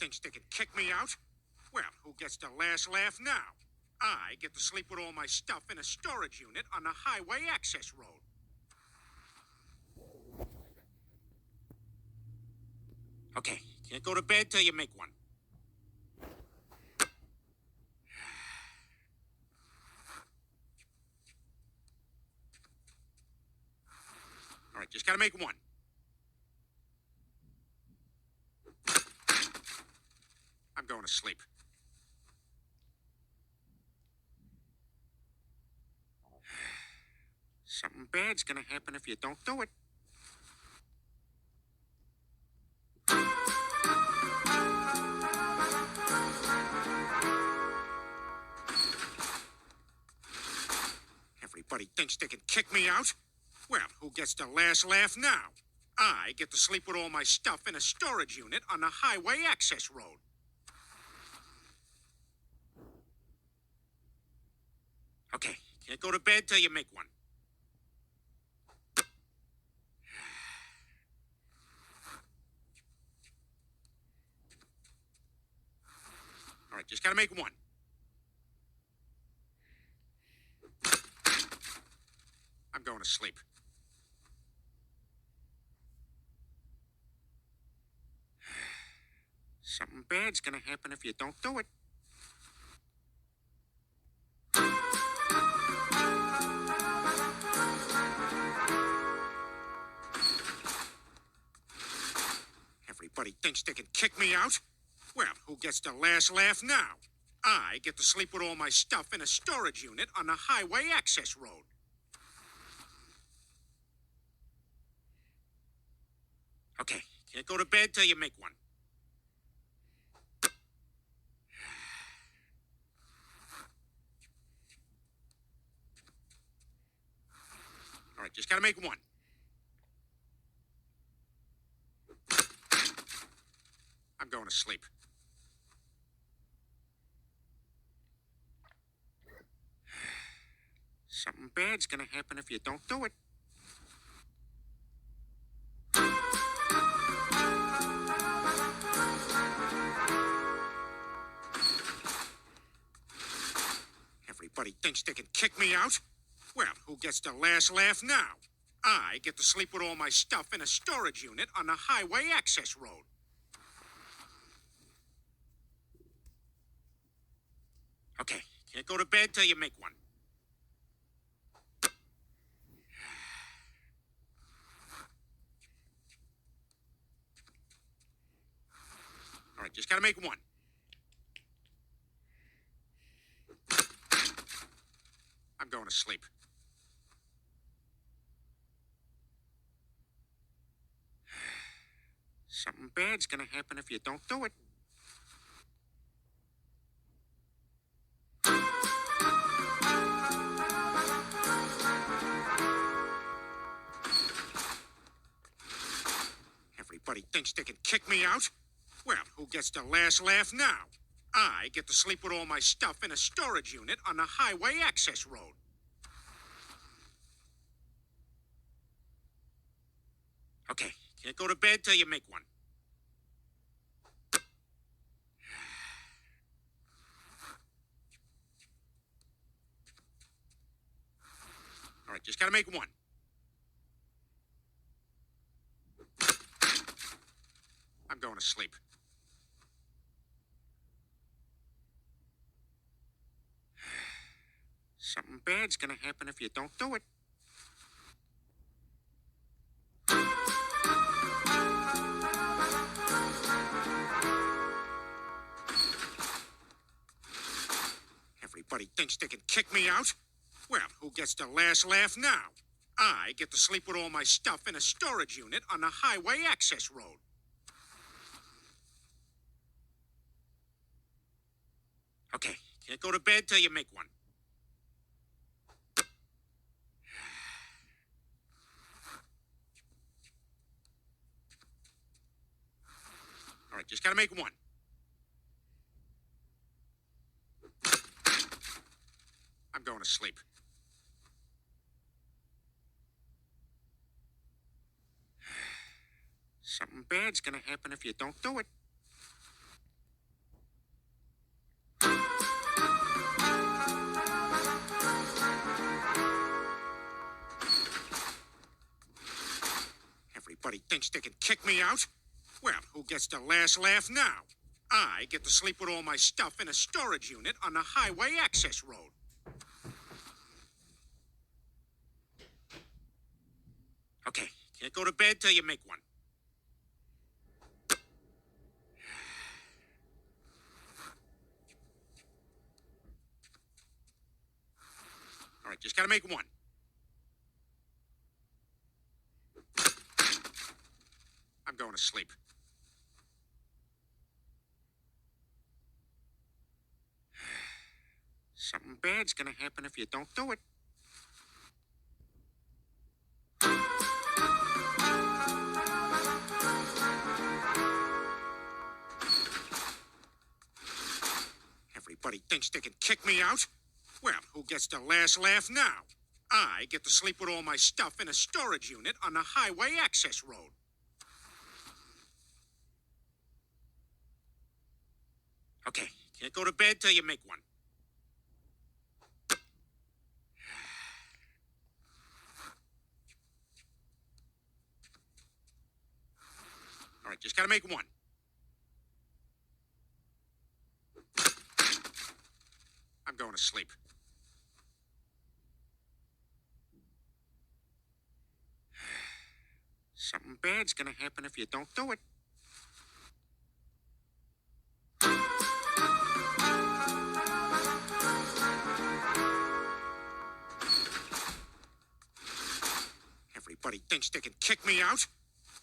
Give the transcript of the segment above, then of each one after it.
thinks they can kick me out? Well, who gets the last laugh now? I get to sleep with all my stuff in a storage unit on the highway access road. Okay, can't go to bed till you make one. All right, just gotta make one. I'm going to sleep. Something bad's gonna happen if you don't do it. Everybody thinks they can kick me out? Well, who gets the last laugh now? I get to sleep with all my stuff in a storage unit on the highway access road. Okay, can't go to bed till you make one. All right, just gotta make one. I'm going to sleep. Something bad's gonna happen if you don't do it. Everybody thinks they can kick me out? Well, who gets the last laugh now? I get to sleep with all my stuff in a storage unit on the highway access road. Okay, can't go to bed till you make one. All right, just gotta make one. I'm going to sleep. Something bad's gonna happen if you don't do it. Everybody thinks they can kick me out? Well, who gets the last laugh now? I get to sleep with all my stuff in a storage unit on the highway access road. Okay, can't go to bed till you make one. All right, just gotta make one. I'm going to sleep. Something bad's gonna happen if you don't do it. Everybody thinks they can kick me out? Well, who gets the last laugh now? I get to sleep with all my stuff in a storage unit on the highway access road. Okay, can't go to bed till you make one. All right, just gotta make one. I'm going to sleep. Something bad's gonna happen if you don't do it. Everybody thinks they can kick me out? Well, who gets the last laugh now? I get to sleep with all my stuff in a storage unit on the highway access road. Okay, can't go to bed till you make one. All right, just gotta make one. I'm going to sleep. Something bad's gonna happen if you don't do it. thinks they can kick me out? Well, who gets the last laugh now? I get to sleep with all my stuff in a storage unit on the highway access road. Okay, can't go to bed till you make one. All right, just gotta make one. I'm going to sleep. Something bad's gonna happen if you don't do it. Everybody thinks they can kick me out? Well, who gets the last laugh now? I get to sleep with all my stuff in a storage unit on the highway access road. Okay, can't go to bed till you make one. All right, just gotta make one. I'm going to sleep. Something bad's gonna happen if you don't do it. Everybody thinks they can kick me out?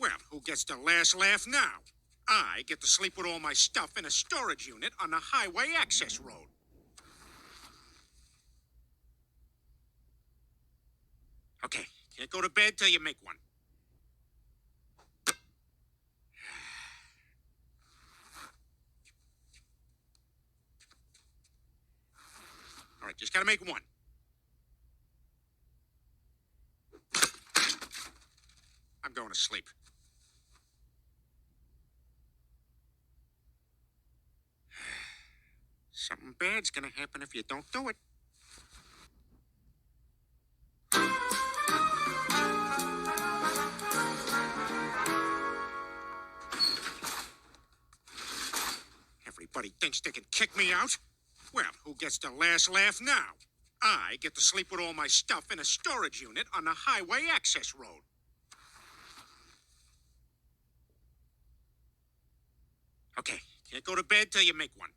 Well, who gets the last laugh now? I get to sleep with all my stuff in a storage unit on the highway access road. Okay, can't go to bed till you make one. All right, just gotta make one. I'm going to sleep. Something bad's gonna happen if you don't do it. Everybody thinks they can kick me out? Well, who gets the last laugh now? I get to sleep with all my stuff in a storage unit on the highway access road. Okay, can't go to bed till you make one.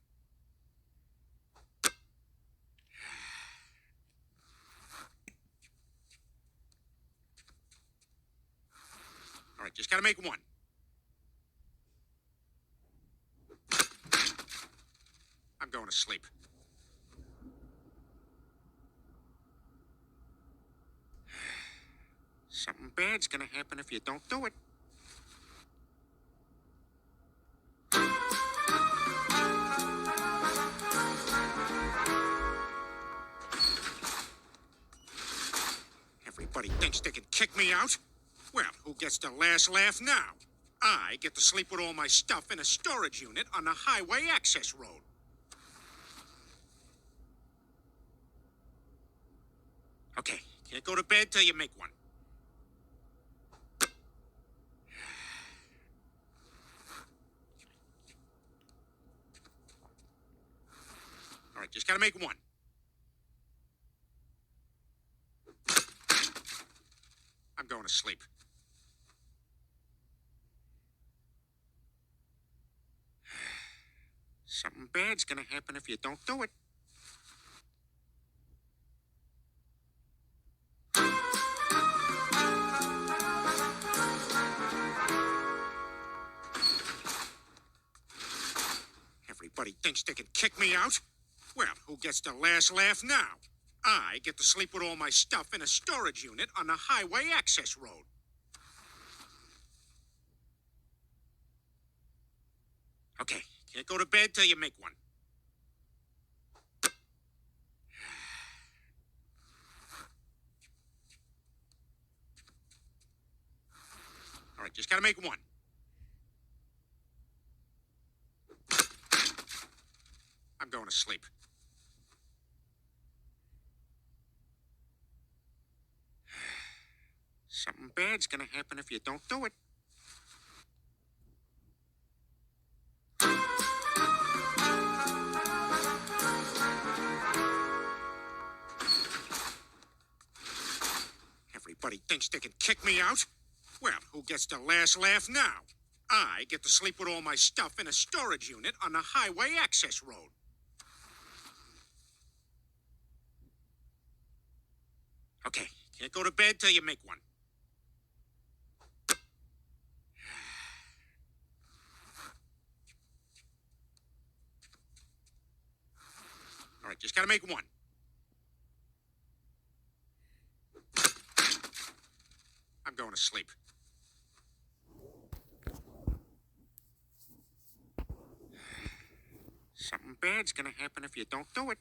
All right, just gotta make one. I'm going to sleep. Something bad's gonna happen if you don't do it. Everybody thinks they can kick me out? Well, who gets the last laugh now? I get to sleep with all my stuff in a storage unit on the highway access road. Okay, can't go to bed till you make one. All right, just gotta make one. I'm going to sleep. Something bad's gonna happen if you don't do it. Everybody thinks they can kick me out? Well, who gets the last laugh now? I get to sleep with all my stuff in a storage unit on the highway access road. Okay, can't go to bed till you make one. All right, just gotta make one. I'm going to sleep. Something bad's gonna happen if you don't do it. Everybody thinks they can kick me out? Well, who gets the last laugh now? I get to sleep with all my stuff in a storage unit on the highway access road. Okay, can't go to bed till you make one. All right, just gotta make one. I'm going to sleep. Something bad's gonna happen if you don't do it.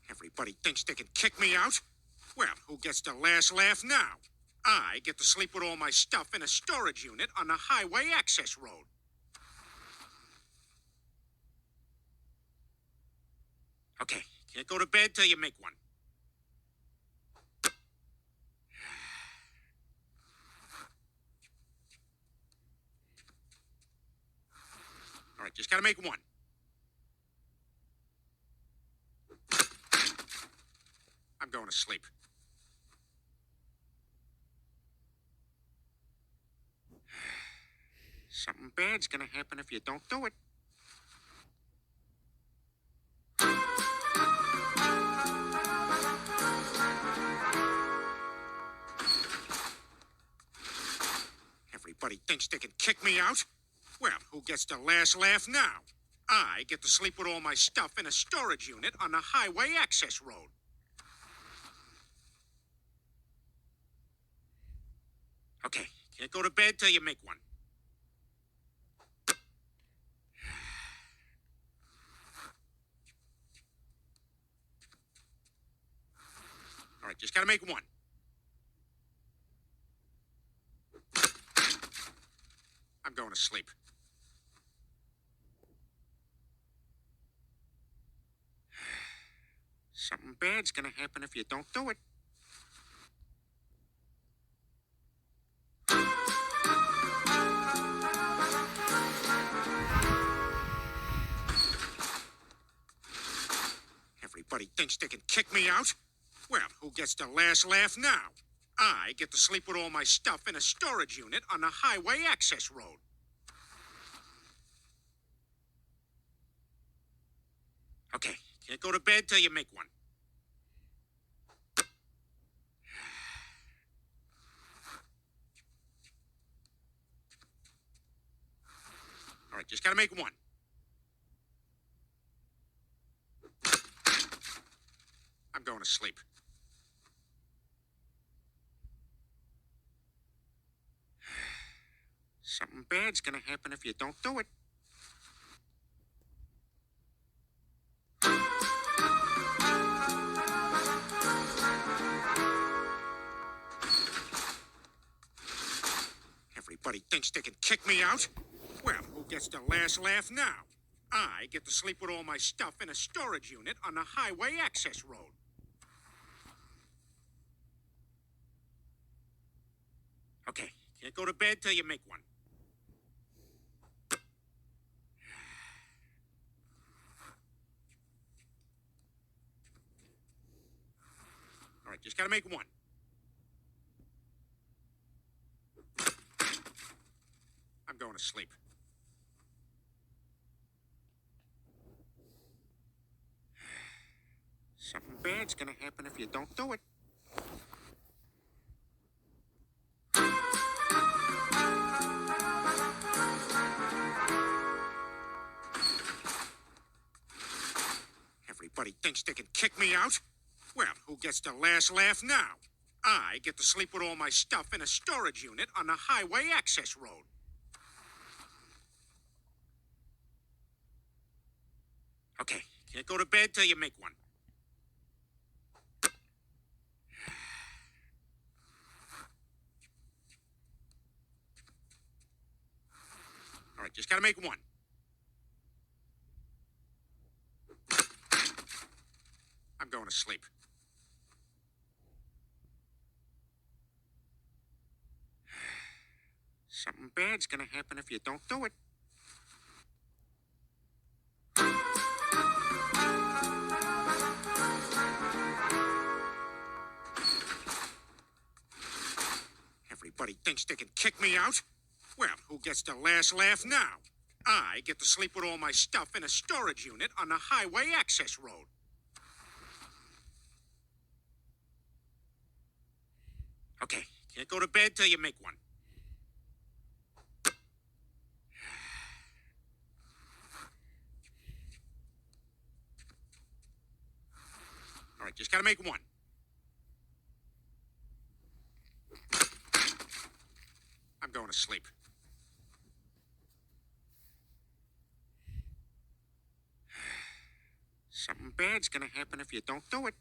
Everybody thinks they can kick me out? Well, who gets the last laugh now? I get to sleep with all my stuff in a storage unit on the highway access road. Okay, can't go to bed till you make one. All right, just gotta make one. I'm going to sleep. Something bad's gonna happen if you don't do it. Everybody thinks they can kick me out? Well, who gets the last laugh now? I get to sleep with all my stuff in a storage unit on the highway access road. Okay, can't go to bed till you make one. All right, just gotta make one. I'm going to sleep. Something bad's gonna happen if you don't do it. Everybody thinks they can kick me out? Well, who gets the last laugh now? I get to sleep with all my stuff in a storage unit on the highway access road. Okay, can't go to bed till you make one. All right, just gotta make one. I'm going to sleep. Something bad's gonna happen if you don't do it. Everybody thinks they can kick me out? Well, who gets the last laugh now? I get to sleep with all my stuff in a storage unit on the highway access road. Okay, can't go to bed till you make one. All right, just gotta make one. I'm going to sleep. Something bad's gonna happen if you don't do it. Everybody thinks they can kick me out? Well, who gets the last laugh now? I get to sleep with all my stuff in a storage unit on the highway access road. Okay, can't go to bed till you make one. All right, just gotta make one. I'm going to sleep. Something bad's gonna happen if you don't do it. Everybody thinks they can kick me out? Well, who gets the last laugh now? I get to sleep with all my stuff in a storage unit on the highway access road. Okay, can't go to bed till you make one. All right, just gotta make one. I'm going to sleep. Something bad's gonna happen if you don't do it.